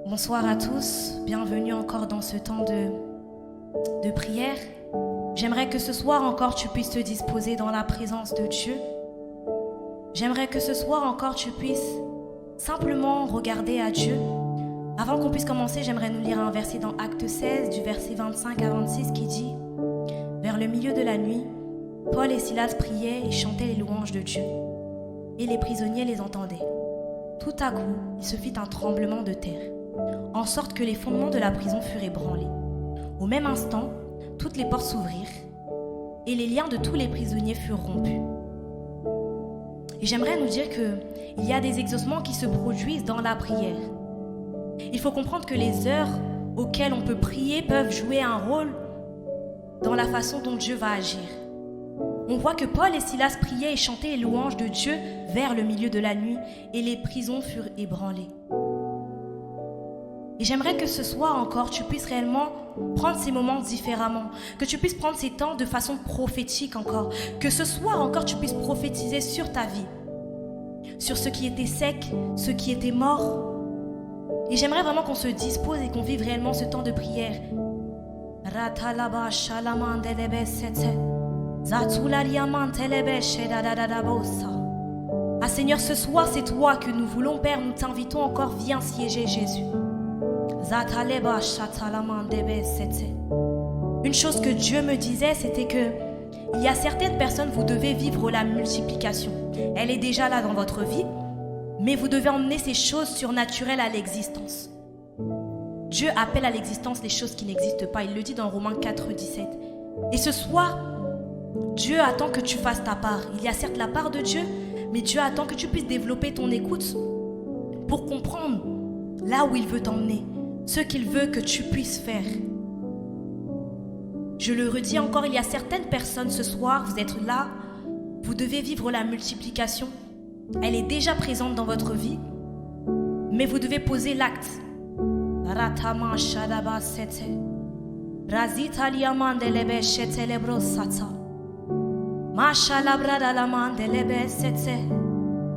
Bonsoir à tous, bienvenue encore dans ce temps de prière. J'aimerais que ce soir encore tu puisses te disposer dans la présence de Dieu. J'aimerais que ce soir encore tu puisses simplement regarder à Dieu. Avant qu'on puisse commencer, j'aimerais nous lire un verset dans Acte 16, du verset 25 à 26 qui dit « Vers le milieu de la nuit, Paul et Silas priaient et chantaient les louanges de Dieu. Et les prisonniers les entendaient. Tout à coup, il se fit un tremblement de terre, en sorte que les fondements de la prison furent ébranlés. Au même instant, toutes les portes s'ouvrirent et les liens de tous les prisonniers furent rompus. » Et j'aimerais nous dire qu'il y a des exaucements qui se produisent dans la prière. Il faut comprendre que les heures auxquelles on peut prier peuvent jouer un rôle dans la façon dont Dieu va agir. On voit que Paul et Silas priaient et chantaient les louanges de Dieu vers le milieu de la nuit et les prisons furent ébranlées. Et j'aimerais que ce soir encore, tu puisses réellement prendre ces moments différemment, que tu puisses prendre ces temps de façon prophétique encore, que ce soir encore, tu puisses prophétiser sur ta vie, sur ce qui était sec, ce qui était mort. Et j'aimerais vraiment qu'on se dispose et qu'on vive réellement ce temps de prière. Ah Seigneur, ce soir c'est toi que nous voulons, Père, nous t'invitons encore, viens siéger Jésus. Une chose que Dieu me disait, c'était que il y a certaines personnes, vous devez vivre la multiplication. Elle est déjà là dans votre vie, mais vous devez emmener ces choses surnaturelles à l'existence. Dieu appelle à l'existence les choses qui n'existent pas. Il le dit dans Romains 4, 17. Et ce soir, Dieu attend que tu fasses ta part. Il y a certes la part de Dieu, mais Dieu attend que tu puisses développer ton écoute pour comprendre là où il veut t'emmener, ce qu'il veut que tu puisses faire. Je le redis encore, il y a certaines personnes ce soir, vous êtes là, vous devez vivre la multiplication. Elle est déjà présente dans votre vie, mais vous devez poser l'acte. Ratama shadaba sete. Razita liamandelebe shetelebro sata. Mashalabra dalamandelebe sete.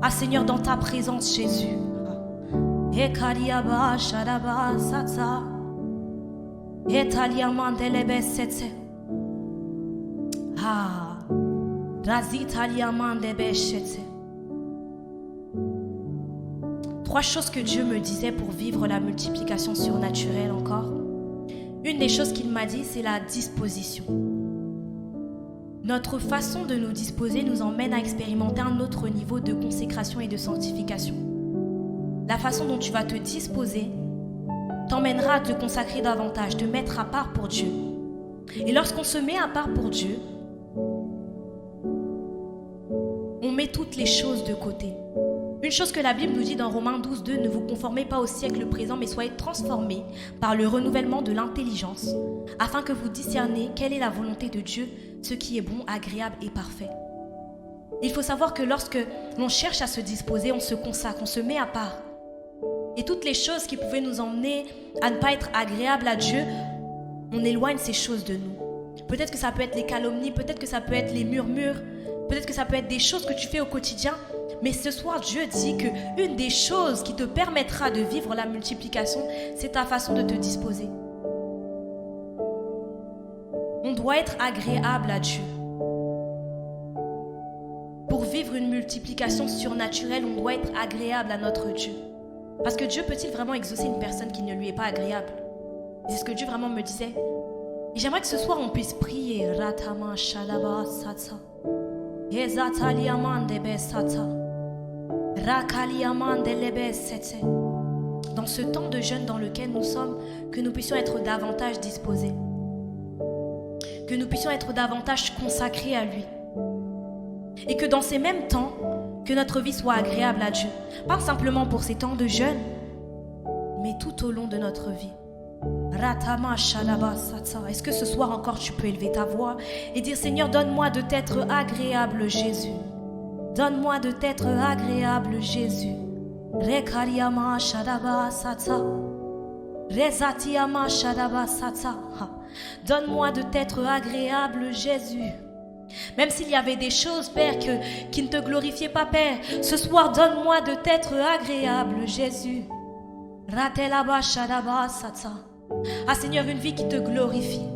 Ah Seigneur, dans ta présence, Jésus. Ekariaba shadaba sata. Etaliamandelebe sete. Ah. Razita liamandelebe shete. Trois choses que Dieu me disait pour vivre la multiplication surnaturelle encore. Une des choses qu'il m'a dit, c'est la disposition. Notre façon de nous disposer nous emmène à expérimenter un autre niveau de consécration et de sanctification. La façon dont tu vas te disposer t'emmènera à te consacrer davantage, te mettre à part pour Dieu. Et lorsqu'on se met à part pour Dieu, on met toutes les choses de côté. Une chose que la Bible nous dit dans Romains 12, 2, ne vous conformez pas au siècle présent, mais soyez transformés par le renouvellement de l'intelligence, afin que vous discerniez quelle est la volonté de Dieu, ce qui est bon, agréable et parfait. Il faut savoir que lorsque l'on cherche à se disposer, on se consacre, on se met à part. Et toutes les choses qui pouvaient nous emmener à ne pas être agréables à Dieu, on éloigne ces choses de nous. Peut-être que ça peut être les calomnies, peut-être que ça peut être les murmures, peut-être que ça peut être des choses que tu fais au quotidien. Mais ce soir, Dieu dit qu'une des choses qui te permettra de vivre la multiplication, c'est ta façon de te disposer. On doit être agréable à Dieu. Pour vivre une multiplication surnaturelle, on doit être agréable à notre Dieu. Parce que Dieu peut-il vraiment exaucer une personne qui ne lui est pas agréable? C'est ce que Dieu vraiment me disait. Et j'aimerais que ce soir, on puisse prier. Ratama shalaba satsa. Ezataliamandebe sata. Dans ce temps de jeûne dans lequel nous sommes, que nous puissions être davantage disposés, que nous puissions être davantage consacrés à lui, et que dans ces mêmes temps, que notre vie soit agréable à Dieu, pas simplement pour ces temps de jeûne, mais tout au long de notre vie. Est-ce que ce soir encore tu peux élever ta voix et dire: Seigneur, donne-moi de t'être agréable, Jésus. Donne-moi de t'être agréable, Jésus. Rekariama shadaba sata. Rezatiama shadaba sata. Donne-moi de t'être agréable, Jésus. Même s'il y avait des choses, Père, qui ne te glorifiaient pas, Père, ce soir, donne-moi de t'être agréable, Jésus. Ah Seigneur, une vie qui te glorifie.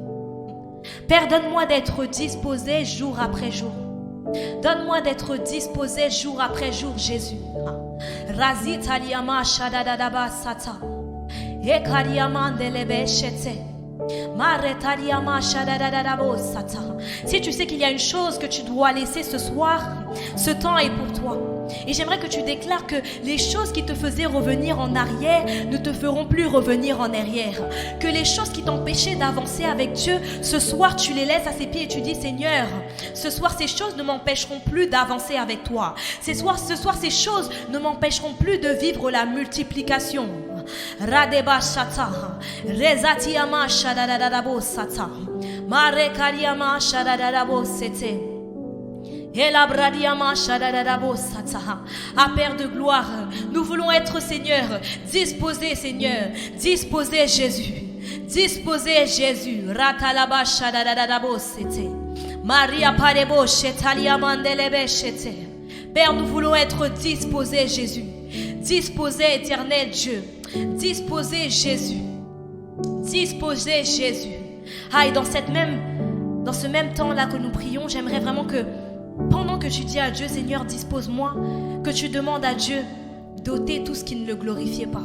Père, donne-moi d'être disposé jour après jour. Donne-moi d'être disposé jour après jour, Jésus. Si tu sais qu'il y a une chose que tu dois laisser ce soir, ce temps est pour toi. Et j'aimerais que tu déclares que les choses qui te faisaient revenir en arrière ne te feront plus revenir en arrière. Que les choses qui t'empêchaient d'avancer avec Dieu, ce soir tu les laisses à ses pieds et tu dis Seigneur, ce soir ces choses ne m'empêcheront plus d'avancer avec toi. Ce soir ces choses ne m'empêcheront plus de vivre la multiplication. Radeba shata, rezatiama shadadadabo sata, marekariama shadadadabo sete. Ah Père de gloire, nous voulons être Seigneur, disposés Seigneur, disposés Jésus, disposés Jésus. Ratalaba shadadadabo sete, Maria parebo shetalia mandelebe shete. Père, nous voulons être disposés Jésus, disposés éternel Dieu, disposés Jésus, disposés Jésus. Ah, et dans ce même temps là que nous prions, j'aimerais vraiment que pendant que tu dis à Dieu, Seigneur, dispose-moi, que tu demandes à Dieu d'ôter tout ce qui ne le glorifiait pas.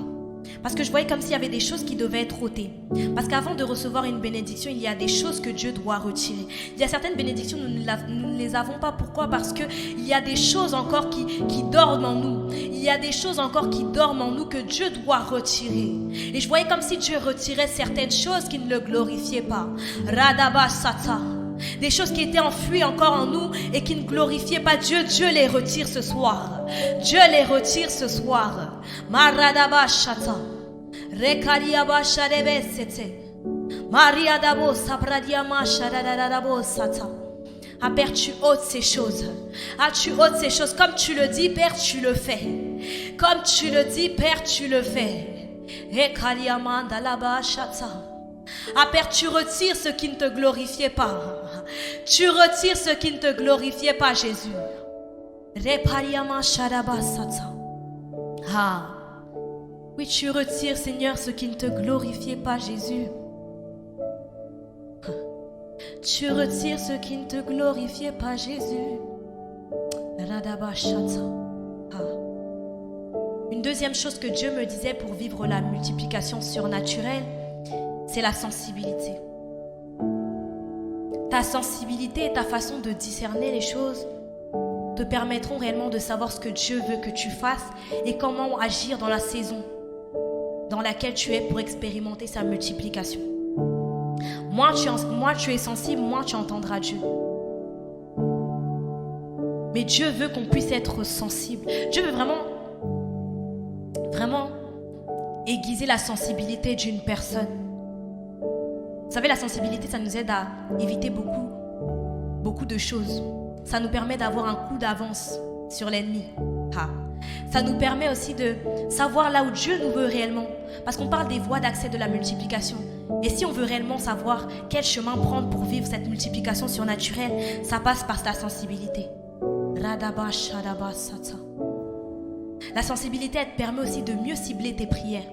Parce que je voyais comme s'il y avait des choses qui devaient être ôtées. Parce qu'avant de recevoir une bénédiction, il y a des choses que Dieu doit retirer. Il y a certaines bénédictions, nous ne les avons pas. Pourquoi? Parce qu'il y a des choses encore qui dorment en nous. Il y a des choses encore qui dorment en nous que Dieu doit retirer. Et je voyais comme si Dieu retirait certaines choses qui ne le glorifiaient pas. Radaba Sata. Des choses qui étaient enfouies encore en nous et qui ne glorifiaient pas Dieu, Dieu les retire ce soir. Dieu les retire ce soir. Maradaba shata, rekariaba shadebe sete, Maria dabo sapradiama shadadadabo sata. Ah Père, tu ôtes ces choses. Ah, tu ôtes ces choses. Comme tu le dis, Père, tu le fais. Comme tu le dis, Père, tu le fais. Rekariama dalaba shata. Ah Père, tu retires ce qui ne te glorifiait pas. Tu retires ce qui ne te glorifiait pas, Jésus. Ah, oui, tu retires, Seigneur, ce qui ne te glorifiait pas, Jésus. Tu retires ce qui ne te glorifiait pas, Jésus. Ah. Une deuxième chose que Dieu me disait pour vivre la multiplication surnaturelle, c'est la sensibilité. Ta sensibilité et ta façon de discerner les choses te permettront réellement de savoir ce que Dieu veut que tu fasses et comment agir dans la saison dans laquelle tu es pour expérimenter sa multiplication. Moins tu es sensible, moins tu entendras Dieu. Mais Dieu veut qu'on puisse être sensible. Dieu veut vraiment aiguiser la sensibilité d'une personne. Vous savez, la sensibilité, ça nous aide à éviter beaucoup de choses. Ça nous permet d'avoir un coup d'avance sur l'ennemi. Ah. Ça nous permet aussi de savoir là où Dieu nous veut réellement. Parce qu'on parle des voies d'accès de la multiplication. Et si on veut réellement savoir quel chemin prendre pour vivre cette multiplication surnaturelle, ça passe par ta sensibilité. Radaba Shadaba Sata. La sensibilité, elle te permet aussi de mieux cibler tes prières.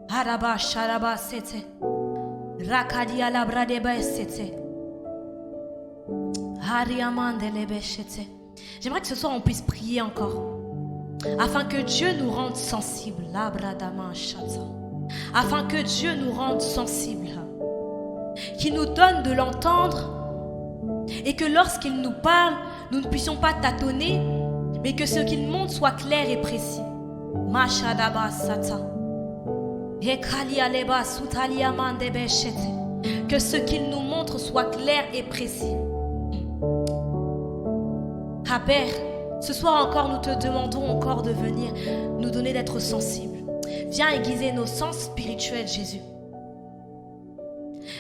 Radaba Shadaba Sete. Rakadia labradeba sete. Hariamandelebe shete. J'aimerais que ce soir on puisse prier encore. Afin que Dieu nous rende sensibles. Labradama shata. Afin que Dieu nous rende sensibles. Qu'il nous donne de l'entendre. Et que lorsqu'il nous parle, nous ne puissions pas tâtonner, mais que ce qu'il montre soit clair et précis. Mashadaba sata. Que ce qu'il nous montre soit clair et précis. Ah Père, ce soir encore nous te demandons encore de venir nous donner d'être sensibles. Viens aiguiser nos sens spirituels, Jésus.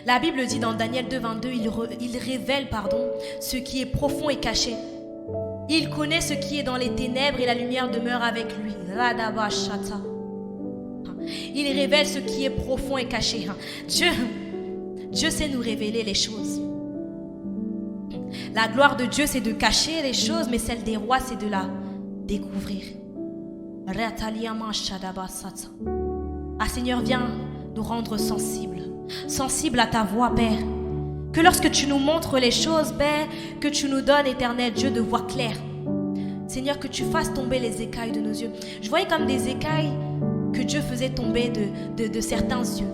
La Bible dit dans Daniel 2,22, il révèle ce qui est profond et caché. Il connaît ce qui est dans les ténèbres et la lumière demeure avec lui. Radaba Shata. Il révèle ce qui est profond et caché. Dieu sait nous révéler les choses. La gloire de Dieu, c'est de cacher les choses, mais celle des rois, c'est de la découvrir. Ah Seigneur, viens nous rendre sensibles. Sensibles à ta voix, Père. Que lorsque tu nous montres les choses, Père, que tu nous donnes, Éternel Dieu, de voir clair. Seigneur, que tu fasses tomber les écailles de nos yeux. Je voyais comme des écailles que Dieu faisait tomber de certains yeux.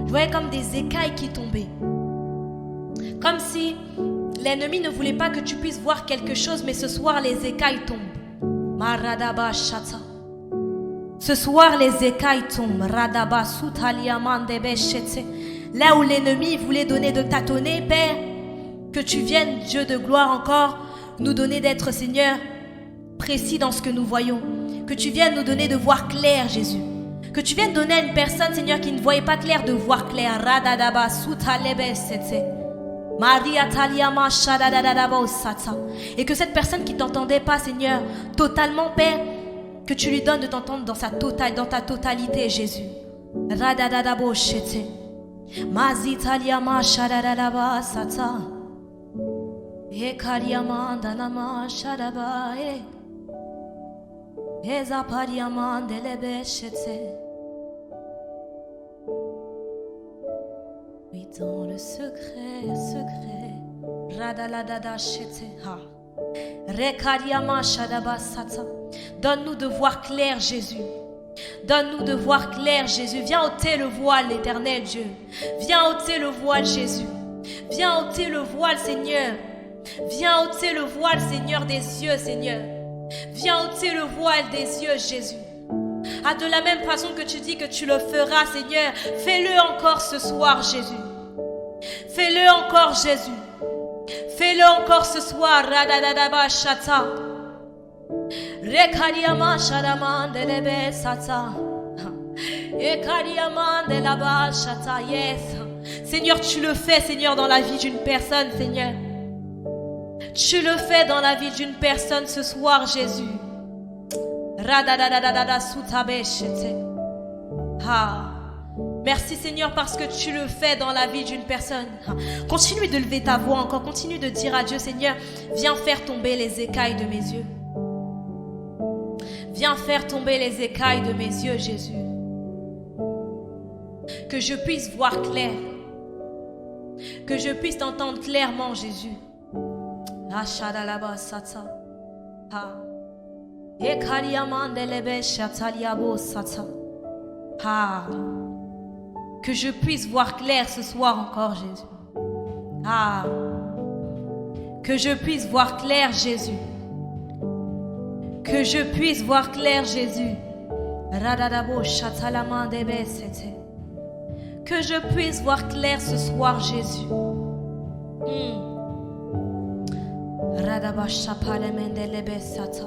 Je voyais comme des écailles qui tombaient. Comme si l'ennemi ne voulait pas que tu puisses voir quelque chose, mais ce soir, les écailles tombent. Maradaba Shata. Ce soir, les écailles tombent. Radaba Sutaliamandebe Shete. Là où l'ennemi voulait donner de tâtonner, Père, que tu viennes, Dieu de gloire, encore nous donner d'être, Seigneur, précis dans ce que nous voyons. Que tu viennes nous donner de voir clair, Jésus. Que tu viennes donner à une personne, Seigneur, qui ne voyait pas clair, de voir clair. Radadaba Sutalebe Sete. Maria Taliama Shadadadaba Osata. Et que cette personne qui t'entendait pas, Seigneur, totalement, Père, que tu lui donnes de t'entendre dans ta totalité, Jésus. Radadadabo Shete. Mazitaliama Shadadadaba Sata. Ekariama Danama Shadaba. Ezapariama Delebe Shete. Oui, dans le secret, Radaladada Shete. Rekariama Shadaba Sata. Donne-nous de voir clair, Jésus. Donne-nous de voir clair, Jésus. Viens ôter le voile, l'Éternel Dieu. Viens ôter le voile, Jésus. Viens ôter le voile, Seigneur. Viens ôter le voile, Seigneur, des yeux, Seigneur. Viens ôter le voile des yeux, Jésus. Ah, de la même façon que tu dis que tu le feras, Seigneur, fais-le encore ce soir, Jésus. Fais-le encore, Jésus. Fais-le encore ce soir. Radadadaba Shata. Rekariama Shadaman Delebe Sata. Ekariama Delaba Shata. Yes. Seigneur, tu le fais, Seigneur, dans la vie d'une personne, Seigneur. Tu le fais dans la vie d'une personne ce soir, Jésus. Radadadadada Sutabe Shete. Merci, Seigneur, parce que tu le fais dans la vie d'une personne. Continue de lever ta voix encore. Continue de dire à Dieu, Seigneur, viens faire tomber les écailles de mes yeux. Viens faire tomber les écailles de mes yeux, Jésus. Que je puisse voir clair. Que je puisse t'entendre clairement, Jésus. Ashadalaba Sata. Ekariamandelebe Shataliabo Sata. Que je puisse voir clair ce soir encore, Jésus. Que je puisse voir clair, Jésus. Que je puisse voir clair, Jésus. Radadabo Shatalamandebe Sete. Que je puisse voir clair ce soir, Jésus. Radaba Shapalemendelebe Sata.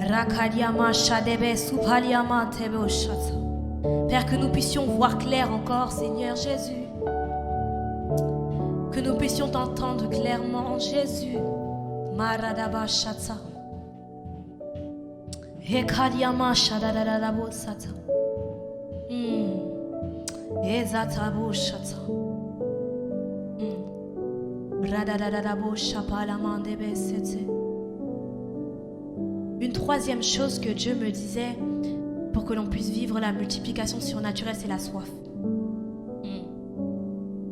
Rakadiama Shadebe Supaliama Tebo Shata. Père, que nous puissions voir clair encore, Seigneur Jésus. Que nous puissions t'entendre clairement, Jésus. Maradaba Shata. Ekadiama Shadadadabo Sata. Ezatabo Shata. Radadadabo Shapalamandebe Sete. Une troisième chose que Dieu me disait pour que l'on puisse vivre la multiplication surnaturelle, c'est la soif.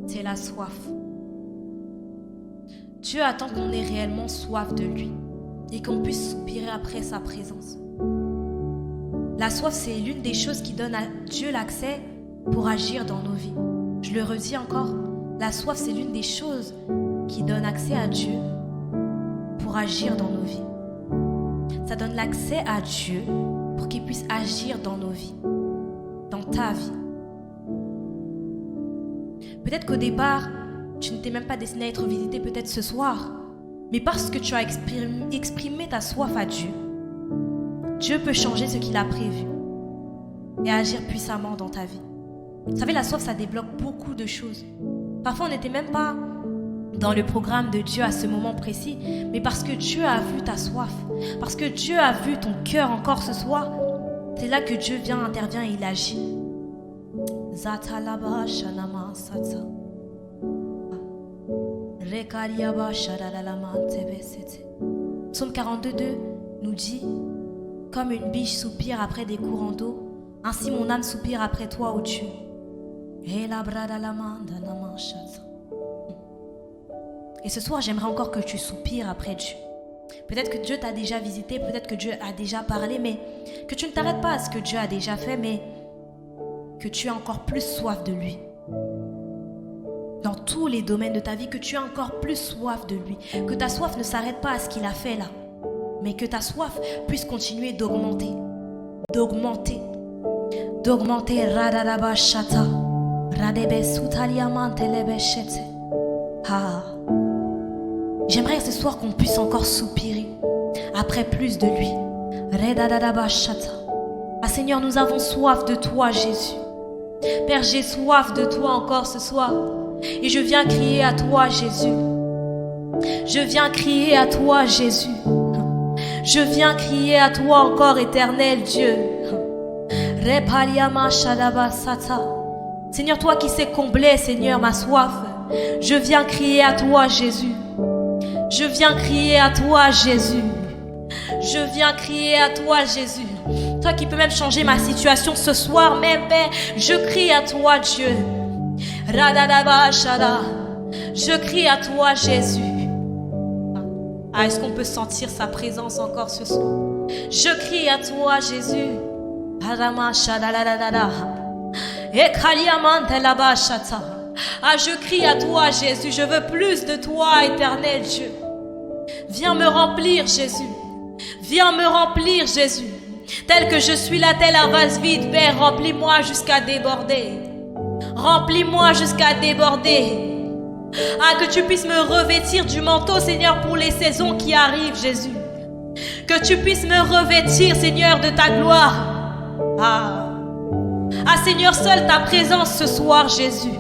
C'est la soif. Dieu attend qu'on ait réellement soif de lui et qu'on puisse soupirer après sa présence. La soif, c'est l'une des choses qui donne à Dieu l'accès pour agir dans nos vies. Je le redis encore, la soif, c'est l'une des choses qui donne accès à Dieu pour agir dans nos vies. Ça donne l'accès à Dieu pour qu'il puisse agir dans nos vies, dans ta vie. Peut-être qu'au départ, tu ne t'es même pas destiné à être visité peut-être ce soir, mais parce que tu as exprimé ta soif à Dieu, Dieu peut changer ce qu'il a prévu et agir puissamment dans ta vie. Vous savez, la soif, ça débloque beaucoup de choses. Parfois, on n'était même pas dans le programme de Dieu à ce moment précis, mais parce que Dieu a vu ta soif, parce que Dieu a vu ton cœur encore ce soir, c'est là que Dieu vient, intervient et il agit. Zatalaba shanama satsa. Rekariaba shadadalama tebesete. Psaume 42:2 nous dit: comme une biche soupire après des courants d'eau, Ainsi mon âme soupire après toi, ô Dieu. Et ce soir, j'aimerais encore que tu soupires après Dieu. Peut-être que Dieu t'a déjà visité, peut-être que Dieu a déjà parlé, mais que tu ne t'arrêtes pas à ce que Dieu a déjà fait, mais que tu as encore plus soif de lui. Dans tous les domaines de ta vie, que tu as encore plus soif de lui. Que ta soif ne s'arrête pas à ce qu'il a fait là, mais que ta soif puisse continuer d'augmenter. D'augmenter. D'augmenter. Radadabashata. Radebe sutaliamante shete. Ah. J'aimerais ce soir qu'on puisse encore soupirer après plus de lui. Ah Seigneur, nous avons soif de toi, Jésus. Père, j'ai soif de toi encore ce soir. Et je viens crier à toi, Jésus. Je viens crier à toi, Jésus. Je viens crier à toi encore, éternel Dieu. Seigneur, toi qui sais combler, Seigneur, ma soif. Je viens crier à toi, Jésus. Je viens crier à toi, Jésus. Je viens crier à toi, Jésus. Toi qui peux même changer ma situation ce soir même, Père. Je crie à toi, Dieu. Je crie à toi, Jésus. Ah, est-ce qu'on peut sentir sa présence encore ce soir? Je crie à toi, Jésus. Ah, je crie à toi, Jésus. Je veux plus de toi, éternel Dieu. Viens me remplir, Jésus. Viens me remplir, Jésus. Tel que je suis là, tel un vase vide, Père, remplis-moi jusqu'à déborder. Remplis-moi jusqu'à déborder. Ah, que tu puisses me revêtir du manteau, Seigneur, pour les saisons qui arrivent, Jésus. Que tu puisses me revêtir, Seigneur, de ta gloire. Ah, Seigneur, seule ta présence ce soir, Jésus.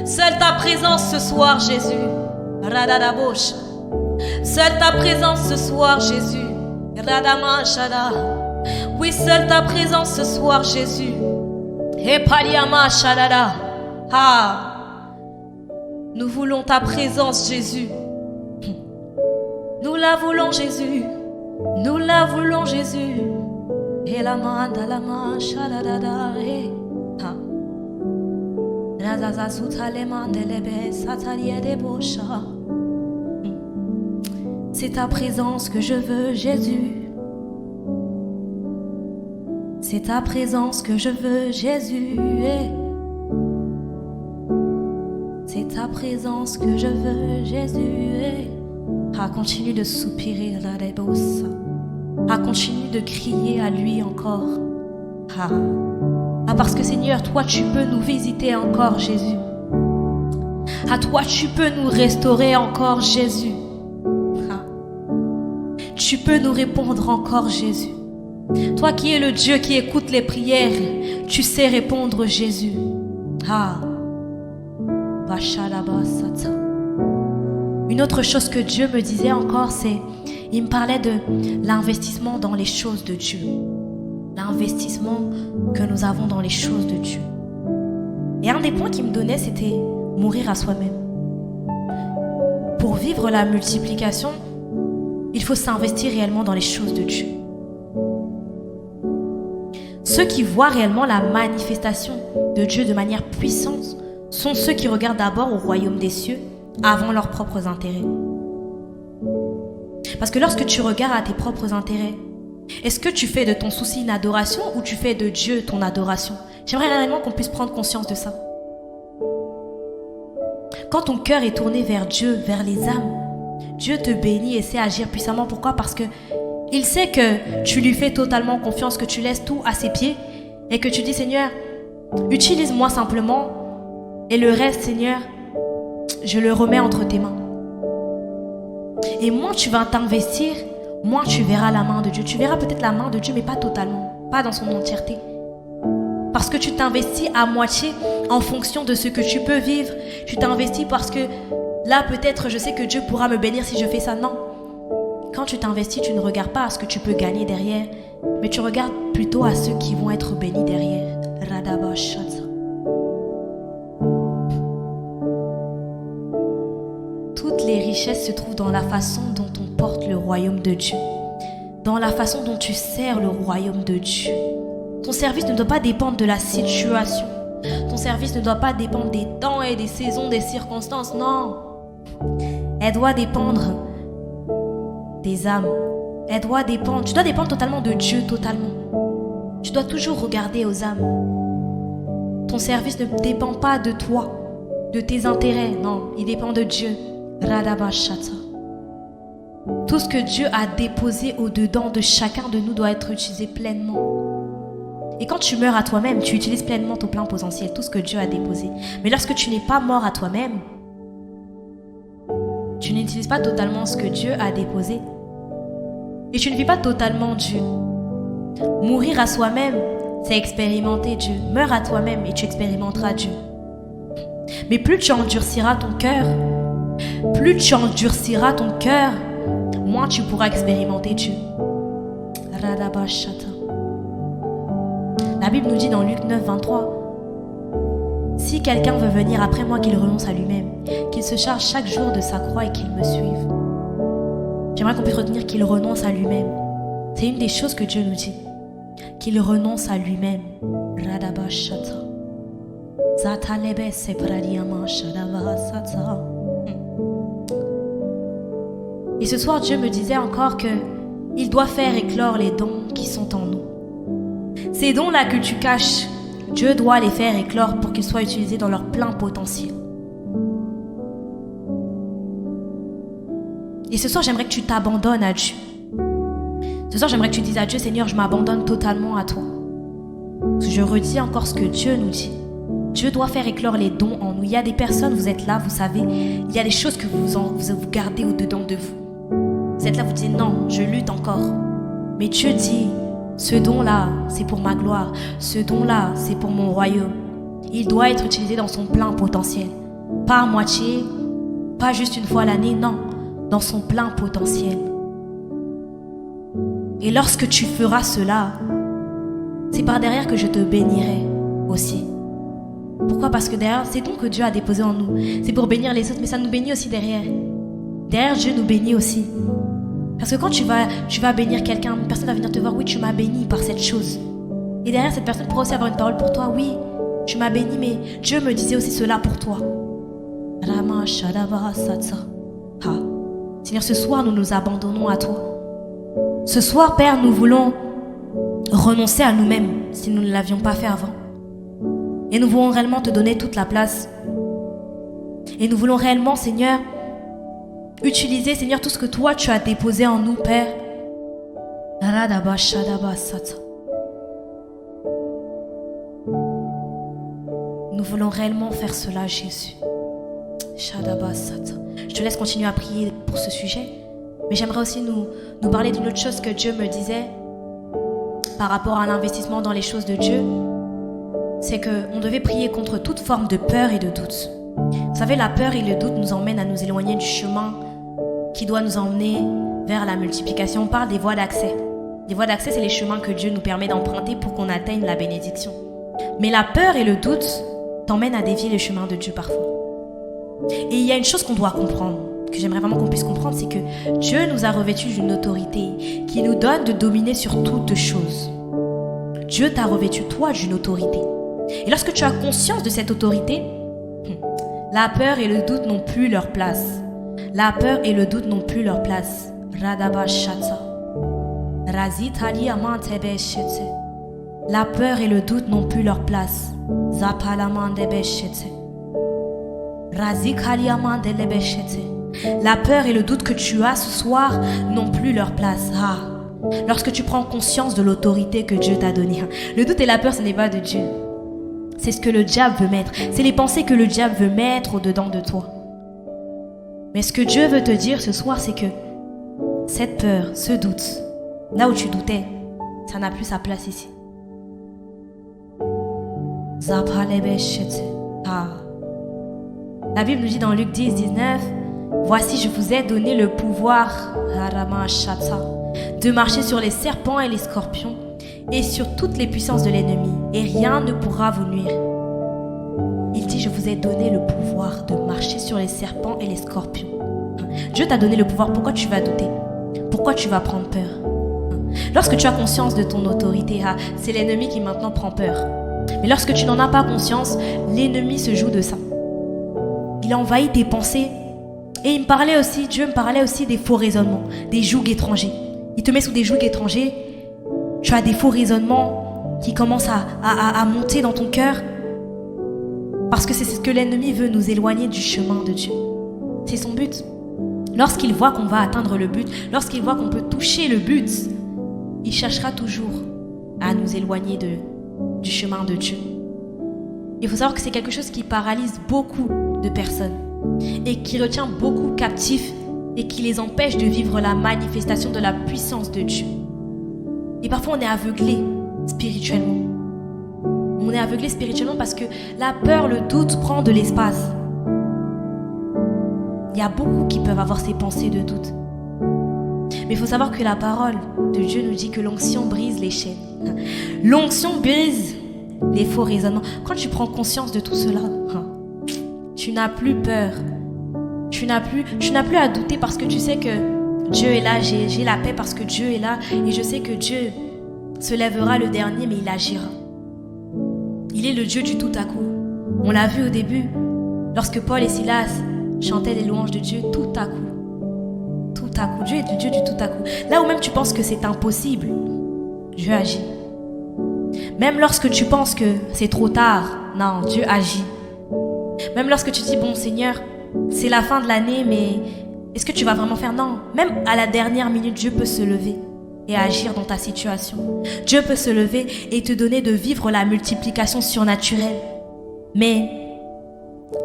Seule ta présence ce soir, Jésus. Radadabosh. Seule ta présence ce soir, Jésus. Radamashada. Oui, seule ta présence ce soir, Jésus. Epaliama Shadada. Ah. Nous voulons ta présence, Jésus. Nous la voulons, Jésus. Nous la voulons, Jésus. Et la main de la main, Shadada. C'est ta présence que je veux, Jésus. C'est ta présence que je veux, Jésus. C'est ta présence que je veux, Jésus. Ah, continue de soupirer, ah, continue de crier à lui encore. Ah, parce que Seigneur, toi tu peux nous visiter encore, Jésus. À toi tu peux nous restaurer encore, Jésus. Tu peux nous répondre encore, Jésus. Toi qui es le Dieu qui écoute les prières, tu sais répondre, Jésus. Une autre chose que Dieu me disait encore, c'est, il me parlait de l'investissement dans les choses de Dieu. L'investissement que nous avons dans les choses de Dieu. Et un des points qu'il me donnait, c'était mourir à soi-même. Pour vivre la multiplication, il faut s'investir réellement dans les choses de Dieu. Ceux qui voient réellement la manifestation de Dieu de manière puissante sont ceux qui regardent d'abord au royaume des cieux avant leurs propres intérêts. Parce que lorsque tu regardes à tes propres intérêts, est-ce que tu fais de ton souci une adoration ou tu fais de Dieu ton adoration? J'aimerais réellement qu'on puisse prendre conscience de ça. Quand ton cœur est tourné vers Dieu, vers les âmes, Dieu te bénit et sait agir puissamment. Pourquoi? Parce que il sait que tu lui fais totalement confiance, que tu laisses tout à ses pieds et que tu dis, Seigneur, utilise-moi simplement et le reste, Seigneur, je le remets entre tes mains. Et moins tu vas t'investir, moins tu verras la main de Dieu. Tu verras peut-être la main de Dieu, mais pas totalement, pas dans son entièreté. Parce que tu t'investis à moitié en fonction de ce que tu peux vivre. Tu t'investis parce que là, peut-être, je sais que Dieu pourra me bénir si je fais ça. Non. Quand tu t'investis, tu ne regardes pas à ce que tu peux gagner derrière, mais tu regardes plutôt à ceux qui vont être bénis derrière. Radabashata. Toutes les richesses se trouvent dans la façon dont on porte le royaume de Dieu, dans la façon dont tu sers le royaume de Dieu. Ton service ne doit pas dépendre de la situation. Ton service ne doit pas dépendre des temps et des saisons, des circonstances. Non. Elle doit dépendre des âmes. Elle doit dépendre. Tu dois dépendre totalement de Dieu, totalement. Tu dois toujours regarder aux âmes. Ton service ne dépend pas de toi, de tes intérêts. Non, il dépend de Dieu. Radabashata. Tout ce que Dieu a déposé au-dedans de chacun de nous doit être utilisé pleinement. Et quand tu meurs à toi-même, tu utilises pleinement ton plein potentiel, tout ce que Dieu a déposé. Mais lorsque tu n'es pas mort à toi-même, tu n'utilises pas totalement ce que Dieu a déposé. Et tu ne vis pas totalement Dieu. Mourir à soi-même, c'est expérimenter Dieu. Meurs à toi-même et tu expérimenteras Dieu. Mais plus tu endurciras ton cœur, moins tu pourras expérimenter Dieu. Radabashata. La Bible nous dit dans Luc 9, 23, si quelqu'un veut venir après moi, qu'il renonce à lui-même, qu'il se charge chaque jour de sa croix et qu'il me suive. J'aimerais qu'on puisse retenir qu'il renonce à lui-même. C'est une des choses que Dieu nous dit. Qu'il renonce à lui-même. Radabashata. Zatalebe sepradiama shadavasata. Et ce soir, Dieu me disait encore que il doit faire éclore les dons qui sont en nous. Ces dons-là que tu caches, Dieu doit les faire éclore pour qu'ils soient utilisés dans leur plein potentiel. Et ce soir, j'aimerais que tu t'abandonnes à Dieu. Ce soir, j'aimerais que tu dises à Dieu, Seigneur, je m'abandonne totalement à toi. Je redis encore ce que Dieu nous dit. Dieu doit faire éclore les dons en nous. Il y a des personnes, vous êtes là, vous savez, il y a des choses que vous gardez au-dedans de vous. Vous êtes là, vous dites, non, je lutte encore. Mais Dieu dit, ce don-là, c'est pour ma gloire. Ce don-là, c'est pour mon royaume. Il doit être utilisé dans son plein potentiel. Pas à moitié, pas juste une fois à l'année, non. Dans son plein potentiel. Et lorsque tu feras cela, c'est par derrière que je te bénirai aussi. Pourquoi? Parce que derrière, c'est don que Dieu a déposé en nous. C'est pour bénir les autres, mais ça nous bénit aussi derrière. Derrière, Dieu nous bénit aussi. Parce que quand tu vas bénir quelqu'un, une personne va venir te voir, oui, tu m'as béni par cette chose. Et derrière, cette personne pourra aussi avoir une parole pour toi, oui, tu m'as béni, mais Dieu me disait aussi cela pour toi. Rama Shadava Satsa. Seigneur, ce soir, nous nous abandonnons à toi. Ce soir, Père, nous voulons renoncer à nous-mêmes si nous ne l'avions pas fait avant. Et nous voulons réellement te donner toute la place. Et nous voulons réellement, Seigneur, utiliser, Seigneur, tout ce que toi, tu as déposé en nous, Père. Nous voulons réellement faire cela, Jésus. Je te laisse continuer à prier pour ce sujet. Mais j'aimerais aussi nous parler d'une autre chose que Dieu me disait par rapport à l'investissement dans les choses de Dieu. C'est qu'on devait prier contre toute forme de peur et de doute. Vous savez, la peur et le doute nous emmènent à nous éloigner du chemin qui doit nous emmener vers la multiplication. On parle des voies d'accès. Les voies d'accès, c'est les chemins que Dieu nous permet d'emprunter pour qu'on atteigne la bénédiction. Mais la peur et le doute t'emmènent à dévier le chemin de Dieu parfois. Et il y a une chose qu'on doit comprendre, que j'aimerais vraiment qu'on puisse comprendre, c'est que Dieu nous a revêtus d'une autorité qui nous donne de dominer sur toutes choses. Dieu t'a revêtu, toi, d'une autorité. Et lorsque tu as conscience de cette autorité, la peur et le doute n'ont plus leur place. La peur et le doute n'ont plus leur place. Radabashata. Razitali amantebeshete. La peur et le doute n'ont plus leur place. Zapalamandebeshete. Razikali amandelebeshete. La peur et le doute que tu as ce soir n'ont plus leur place. Lorsque tu prends conscience de l'autorité que Dieu t'a donnée. Le doute et la peur, ce n'est pas de Dieu. C'est ce que le diable veut mettre. C'est les pensées que le diable veut mettre au-dedans de toi. Mais ce que Dieu veut te dire ce soir, c'est que cette peur, ce doute, là où tu doutais, ça n'a plus sa place ici. La Bible nous dit dans Luc 10, 19, voici, je vous ai donné le pouvoir de marcher sur les serpents et les scorpions et sur toutes les puissances de l'ennemi, et rien ne pourra vous nuire. Il dit, je vous ai donné le pouvoir de marcher sur les serpents et les scorpions. Dieu t'a donné le pouvoir, pourquoi tu vas douter? Pourquoi tu vas prendre peur? Lorsque tu as conscience de ton autorité, c'est l'ennemi qui maintenant prend peur. Mais lorsque tu n'en as pas conscience, l'ennemi se joue de ça. Il a envahi tes pensées. Et Dieu me parlait aussi des faux raisonnements, des jougs étrangers. Il te met sous des jougs étrangers. Tu as des faux raisonnements qui commencent à monter dans ton cœur. Parce que c'est ce que l'ennemi veut, nous éloigner du chemin de Dieu. C'est son but. Lorsqu'il voit qu'on va atteindre le but, lorsqu'il voit qu'on peut toucher le but, il cherchera toujours à nous éloigner du chemin de Dieu. Il faut savoir que c'est quelque chose qui paralyse beaucoup de personnes et qui retient beaucoup captifs et qui les empêche de vivre la manifestation de la puissance de Dieu. Et parfois on est aveuglé spirituellement. On est aveuglé spirituellement parce que la peur, le doute prend de l'espace. Il y a beaucoup qui peuvent avoir ces pensées de doute. Mais il faut savoir que la parole de Dieu nous dit que l'onction brise les chaînes. L'onction brise les faux raisonnements. Quand tu prends conscience de tout cela, tu n'as plus peur. Tu n'as plus à douter parce que tu sais que Dieu est là. J'ai la paix parce que Dieu est là. Et je sais que Dieu se lèvera le dernier, mais il agira. Il est le Dieu du tout à coup. On l'a vu au début, lorsque Paul et Silas chantaient les louanges de Dieu, tout à coup. Tout à coup. Dieu est le Dieu du tout à coup. Là où même tu penses que c'est impossible, Dieu agit. Même lorsque tu penses que c'est trop tard, non, Dieu agit. Même lorsque tu dis, bon Seigneur, c'est la fin de l'année, mais est-ce que tu vas vraiment faire? Non. Même à la dernière minute, Dieu peut se lever et agir dans ta situation. Dieu peut se lever et te donner de vivre la multiplication surnaturelle. Mais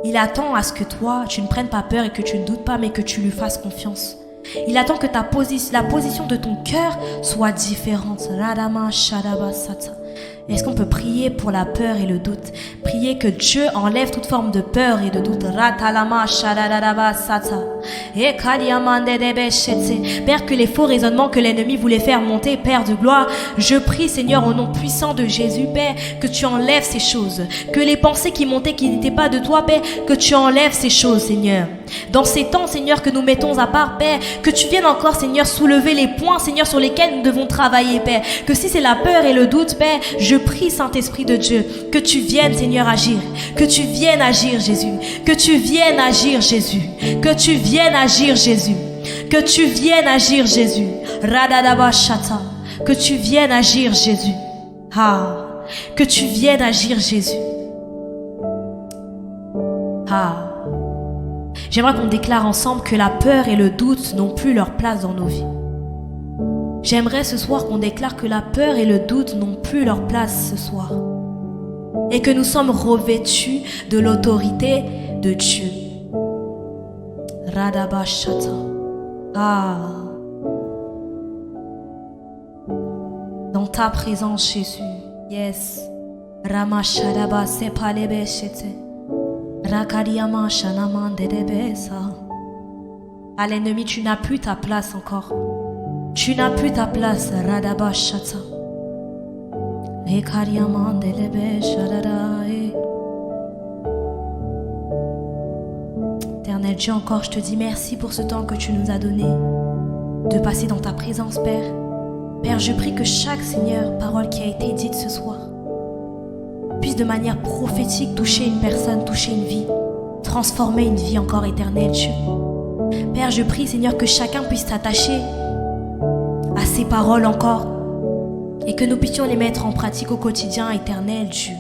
il attend à ce que toi, tu ne prennes pas peur et que tu ne doutes pas, mais que tu lui fasses confiance. Il attend que la position de ton cœur soit différente. Est-ce qu'on peut prier pour la peur et le doute? Prier que Dieu enlève toute forme de peur et de doute. Père, que les faux raisonnements que l'ennemi voulait faire monter, Père de gloire, je prie, Seigneur, au nom puissant de Jésus, Père, que tu enlèves ces choses. Que les pensées qui montaient, qui n'étaient pas de toi, Père, que tu enlèves ces choses, Seigneur. Dans ces temps, Seigneur, que nous mettons à part, Père, que tu viennes encore, Seigneur, soulever les points, Seigneur, sur lesquels nous devons travailler, Père. Que si c'est la peur et le doute, Père, je prie, Saint-Esprit de Dieu, que tu viennes, Seigneur, agir. Que tu viennes agir, Jésus. Que tu viennes agir, Jésus. Que tu viennes agir, Jésus. Que tu viennes agir, Jésus. Radadabashata. Que tu viennes agir, Jésus. Que tu viennes agir, Jésus. J'aimerais qu'on déclare ensemble que la peur et le doute n'ont plus leur place dans nos vies. J'aimerais ce soir qu'on déclare que la peur et le doute n'ont plus leur place ce soir. Et que nous sommes revêtus de l'autorité de Dieu. Radabashata. Dans ta présence, Jésus. Yes. Ramashadaba sepalebeshete. Rakariama shanaman dedebesa. À l'ennemi, tu n'as plus ta place encore. Tu n'as plus ta place, Radabashata. Rekariama delebe shadadae. Éternel Dieu, encore je te dis merci pour ce temps que tu nous as donné de passer dans ta présence, Père. Père, je prie que chaque, Seigneur, parole qui a été dite ce soir puisse de manière prophétique toucher une personne, toucher une vie, transformer une vie encore éternelle, Dieu. Père, je prie, Seigneur, que chacun puisse s'attacher à ces paroles encore et que nous puissions les mettre en pratique au quotidien, éternel, Dieu.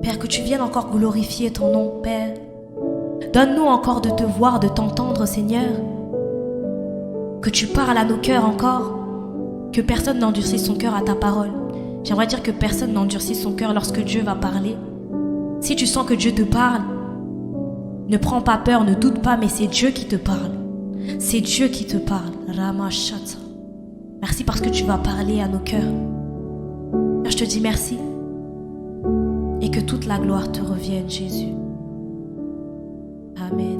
Père, que tu viennes encore glorifier ton nom, Père. Donne-nous encore de te voir, de t'entendre, Seigneur. Que tu parles à nos cœurs encore. Que personne n'endurcisse son cœur à ta parole. J'aimerais dire que personne n'endurcisse son cœur lorsque Dieu va parler. Si tu sens que Dieu te parle, ne prends pas peur, ne doute pas, mais c'est Dieu qui te parle. C'est Dieu qui te parle. Ramashata. Merci parce que tu vas parler à nos cœurs. Je te dis merci. Et que toute la gloire te revienne, Jésus. Amen.